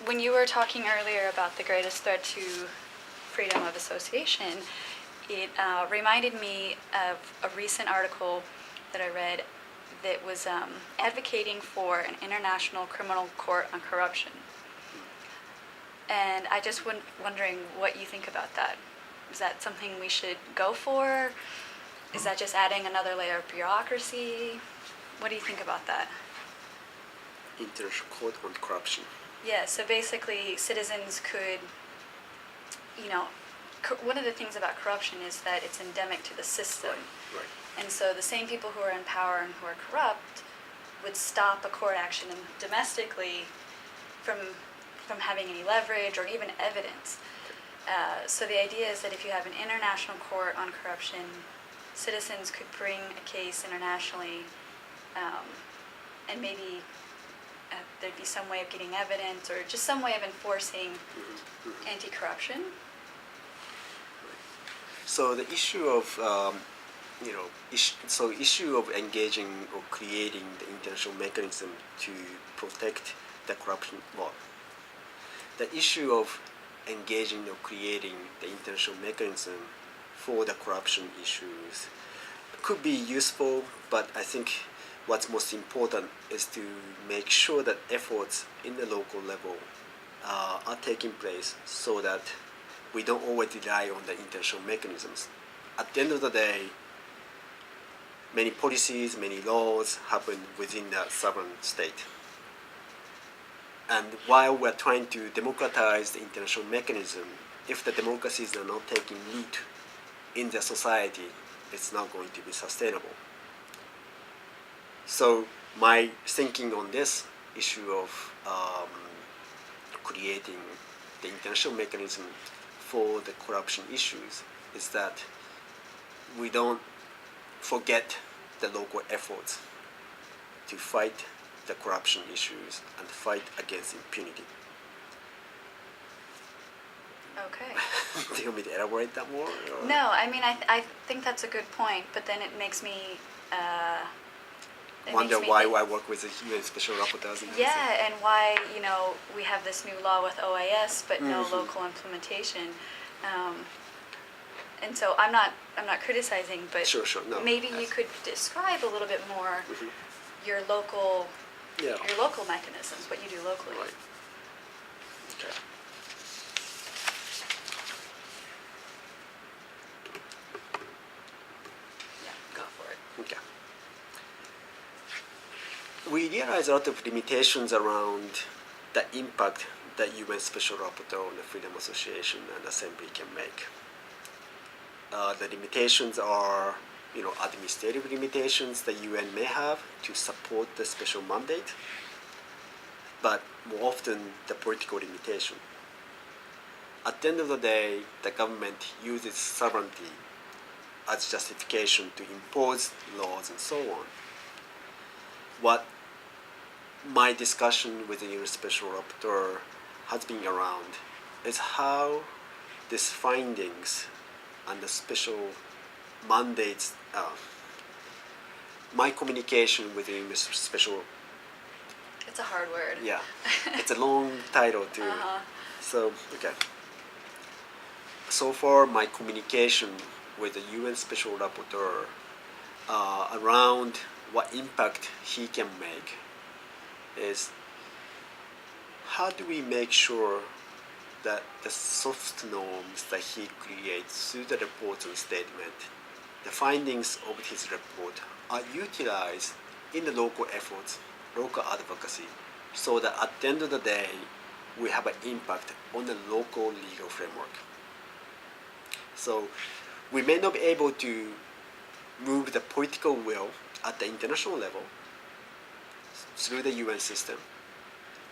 When you were talking earlier about the greatest threat to freedom of association, it reminded me of a recent article that I read that was advocating for an international criminal court on corruption. And I just wondering what you think about that. Is that something we should go for? Is that just adding another layer of bureaucracy? What do you think about that? International court on corruption. Yeah, so basically citizens could, one of the things about corruption is that it's endemic to the system. Right. And so the same people who are in power and who are corrupt would stop a court action domestically from having any leverage or even evidence. So the idea is that if you have an international court on corruption, citizens could bring a case internationally, and maybe there'd be some way of getting evidence or just some way of enforcing anti-corruption. So the issue of issue of engaging or creating the international mechanism to protect the corruption. Well, the issue of engaging or creating the international mechanism for the corruption issues could be useful, but I think what's most important is to make sure that efforts in the local level are taking place so that we don't always rely on the international mechanisms. At the end of the day, many policies, many laws happen within the sovereign state. And while we're trying to democratize the international mechanism, if the democracies are not taking root in the society, it's not going to be sustainable. So my thinking on this issue of creating the international mechanism for the corruption issues is that we don't forget the local efforts to fight the corruption issues and fight against impunity. Okay. Do you want me to elaborate that more? Or? No, I mean, I think that's a good point, but then it makes me... wonder why I work with the UN Special Rapporteurs. Yeah, and why, we have this new law with OAS, but no local implementation. And so I'm not criticizing, but sure, no, maybe you could describe a little bit more your local mechanisms, what you do locally. Right. Okay. Yeah, go for it. Okay. We realize a lot of limitations around the impact that UN Special Rapporteur on the Freedom Association and Assembly can make. The limitations are, administrative limitations that UN may have to support the special mandate, but more often the political limitation. At the end of the day, the government uses sovereignty as justification to impose laws and so on. What my discussion with the UN Special Rapporteur has been around is how these findings and the special mandates, my communication with the UN Special... It's a hard word. Yeah, it's a long title too. So, okay. So far, my communication with the UN Special Rapporteur around what impact he can make is how do we make sure that the soft norms that he creates through the report and statement, the findings of his report, are utilized in the local efforts, local advocacy, so that at the end of the day, we have an impact on the local legal framework. So we may not be able to move the political will at the international level through the UN system.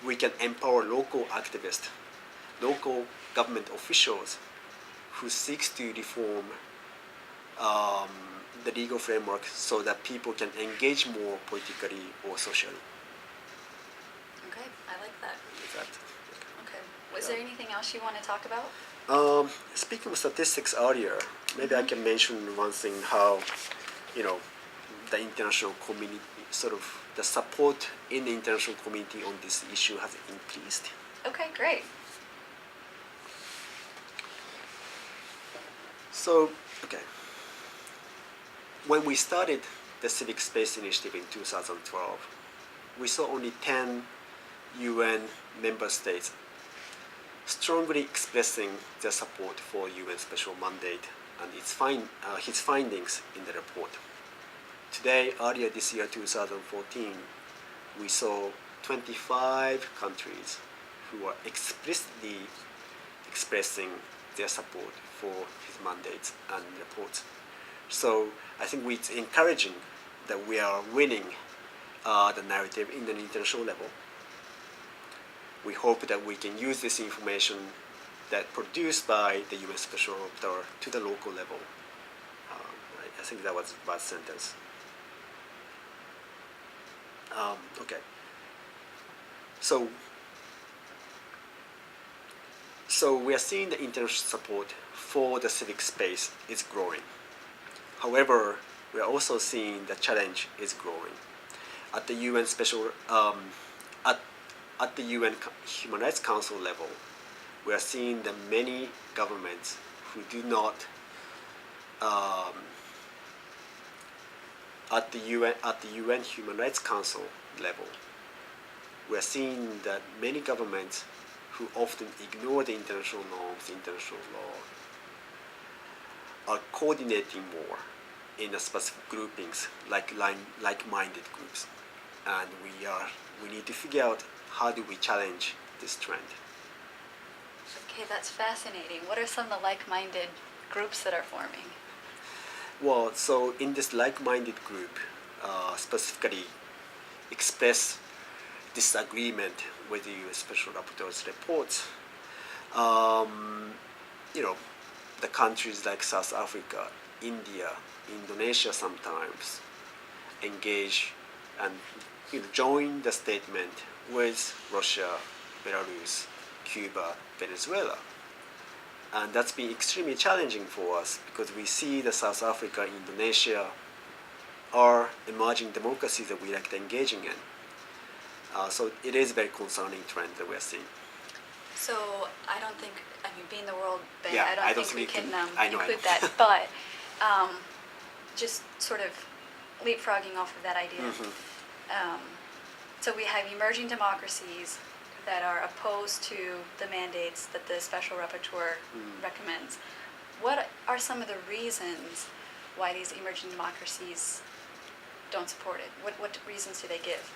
We can empower local activists, local government officials who seeks to reform the legal framework so that people can engage more politically or socially. Okay, I like that. Exactly. Okay. Was there anything else you want to talk about? Speaking of statistics earlier, maybe I can mention one thing, how, the international community, sort of the support in the international community on this issue has increased. Okay, great. So, okay. When we started the Civic Space Initiative in 2012, we saw only 10 UN member states strongly expressing their support for UN special mandate and his findings in the report. Today, earlier this year, 2014, we saw 25 countries who are explicitly expressing their support for his mandates and reports. So I think it's encouraging that we are winning the narrative in an international level. We hope that we can use this information that produced by the US Special Rapporteur to the local level. I think that was a bad sentence. Okay. So we are seeing the international support for the civic space is growing. However, we are also seeing the challenge is growing. At the UN at the UN Human Rights Council level, we are seeing that many governments who do not at the UN Human Rights Council level, we are seeing that many governments who often ignore the international norms, international law, are coordinating more in a specific groupings like-minded groups, and we need to figure out how do we challenge this trend. Okay, that's fascinating. What are some of the like-minded groups that are forming? Well, so in this like-minded group, specifically express disagreement with the U.S. Special Rapporteur's reports. The countries like South Africa, India, Indonesia sometimes engage and join the statement with Russia, Belarus, Cuba, Venezuela. And that's been extremely challenging for us because we see that South Africa, Indonesia are emerging democracies that we like engaging in. So it is a very concerning trend that we're seeing. So I don't think, being the World Bank, Yeah, I don't think we can include I know. that. But just sort of leapfrogging off of that idea. Mm-hmm. So we have emerging democracies that are opposed to the mandates that the Special Rapporteur recommends. What are some of the reasons why these emerging democracies don't support it? What reasons do they give?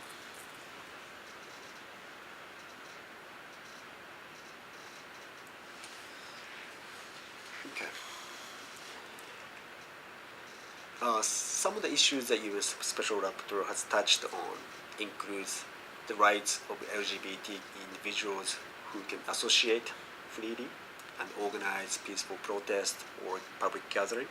Okay. Some of the issues that U.S. Special Rapporteur has touched on includes the rights of LGBT individuals who can associate freely and organize peaceful protest or public gatherings,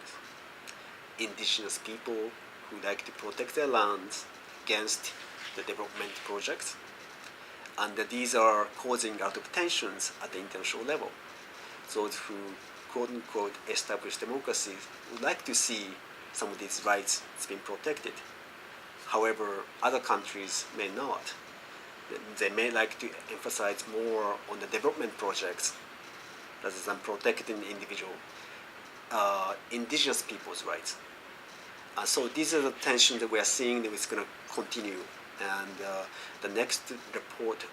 indigenous people who like to protect their lands against the development projects, and that these are causing a lot of tensions at the international level. Those who quote-unquote established democracies would like to see some of these rights being protected. However, other countries may not. They may like to emphasize more on the development projects rather than protecting individual indigenous people's rights. So these are the tensions that we are seeing that is going to continue. And the next report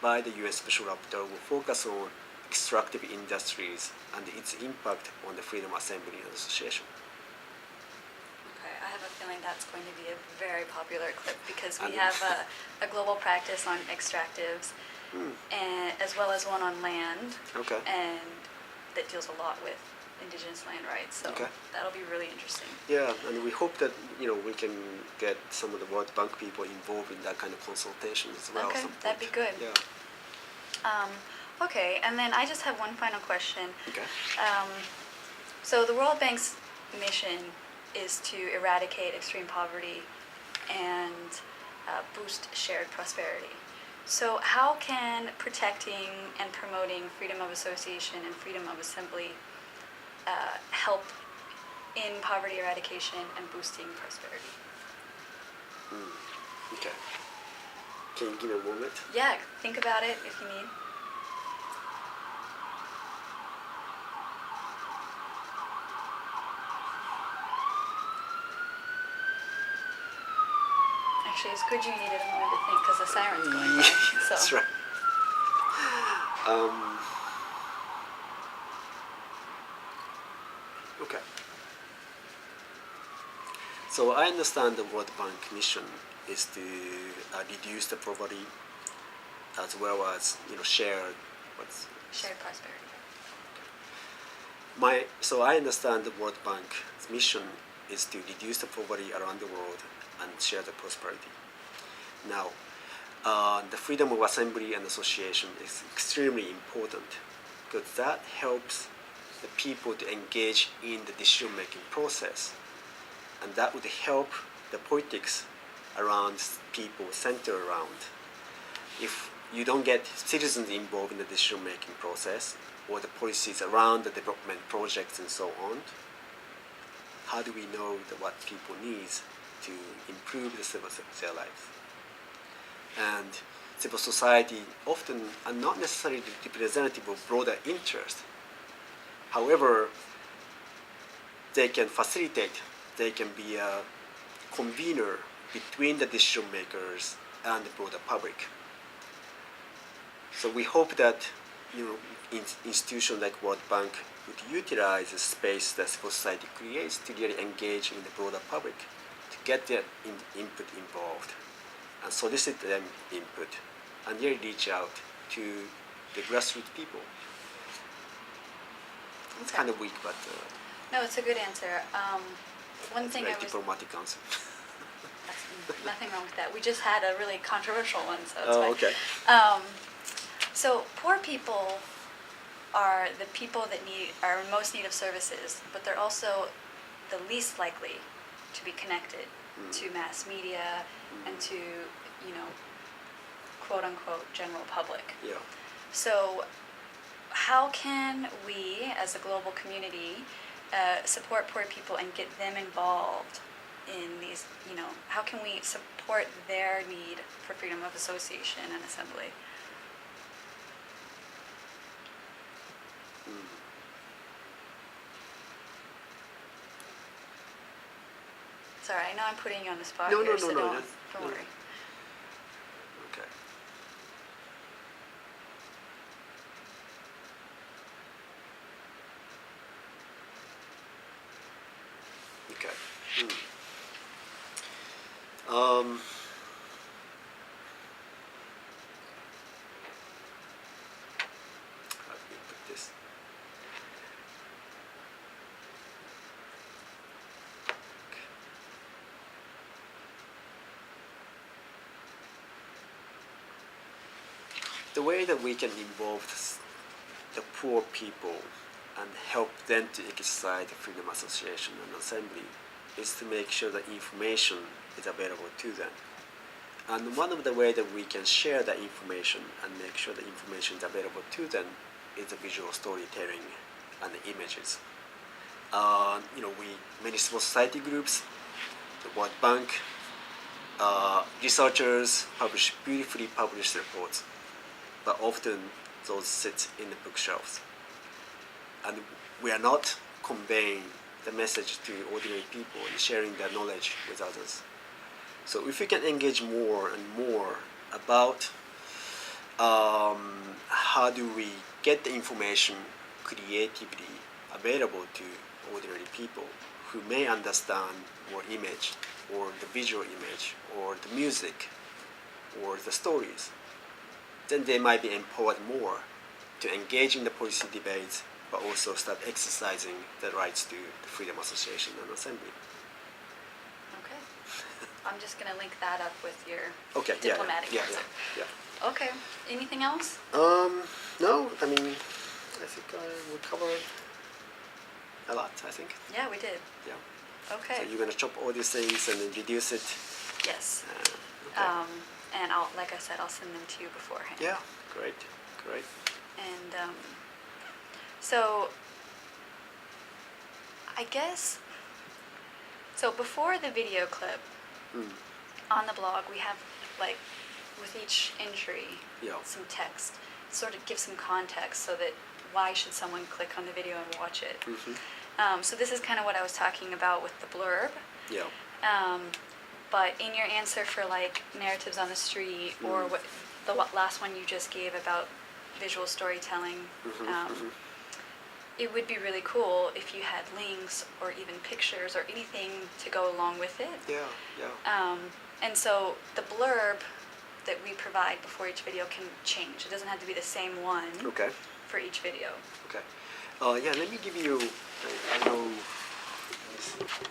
by the U.S. Special Rapporteur will focus on extractive industries and its impact on the freedom of assembly and association. Okay, I have a feeling that's going to be a very popular clip because we And- have a global practice on extractives, and as well as one on land, Okay. and that deals a lot with indigenous land rights. So Okay. that'll be really interesting. Yeah, and we hope that we can get some of the World Bank people involved in that kind of consultation as well. Okay, at some point. that'd be good. Yeah. Okay, and then I just have one final question. Okay. So the World Bank's mission is to eradicate extreme poverty and boost shared prosperity. So how can protecting and promoting freedom of association and freedom of assembly help in poverty eradication and boosting prosperity? Okay. Can you give me a moment? Yeah, think about it if you need. Actually, it's good you needed a moment to think because the siren's going by. So. That's right. Okay. So I understand the World Bank mission is to reduce the poverty as well as share what's Shared prosperity. So I understand the World Bank's mission is to reduce the poverty around the world and share the prosperity. Now, the freedom of assembly and association is extremely important because that helps the people to engage in the decision-making process, and that would help the politics around people centered around. If you don't get citizens involved in the decision-making process or the policies around the development projects and so on, how do we know what people need to improve their lives? And civil society often are not necessarily representative of broader interest. However, they can facilitate, they can be a convener between the decision makers and the broader public. So we hope that institutions like World Bank would utilize the space that civil society creates to really engage in the broader public, to get their input involved, and solicit their input, and really reach out to the grassroots people. It's kind of weak, but no, it's a good answer. One thing very diplomatic answer. Nothing wrong with that. We just had a really controversial one, so it's fine. Okay. So poor people are the people that are in most need of services, but they're also the least likely to be connected to mass media and to, quote unquote, general public. Yeah. So how can we, as a global community, support poor people and get them involved in these, how can we support their need for freedom of association and assembly? Sorry, I know I'm putting you on the spot No, here, no, so no, don't no. worry. Okay. Okay. How do we put this? The way that we can involve the poor people and help them to exercise the freedom association and assembly is to make sure that information is available to them. And one of the ways that we can share that information and make sure the information is available to them is the visual storytelling and the images. Many civil society groups, the World Bank, researchers beautifully published reports, but often those sit in the bookshelves. And we are not conveying the message to ordinary people and sharing their knowledge with others. So if we can engage more and more about how do we get the information creatively available to ordinary people who may understand more image or the visual image or the music or the stories, then they might be empowered more to engage in the policy debates, but also start exercising the rights to the freedom association and assembly. Okay. I'm just going to link that up with your diplomatic answer. Yeah. Okay. Anything else? No, I think we covered a lot, I think. Yeah, we did. Yeah. Okay. So you're going to chop all these things and then reduce it? Yes. Okay. And like I said, I'll send them to you beforehand. Yeah, great. And so I guess, so before the video clip, on the blog, we have, like, with each entry, Yeah. some text, sort of give some context so that why should someone click on the video and watch it. So this is kind of what I was talking about with the blurb. Yeah. But in your answer for, like, narratives on the street, or what the last one you just gave about visual storytelling, it would be really cool if you had links or even pictures or anything to go along with it. Yeah. Yeah. And so the blurb that we provide before each video can change. It doesn't have to be the same one Okay. for each video. Okay. Yeah. Let me give you. I know. Let me see.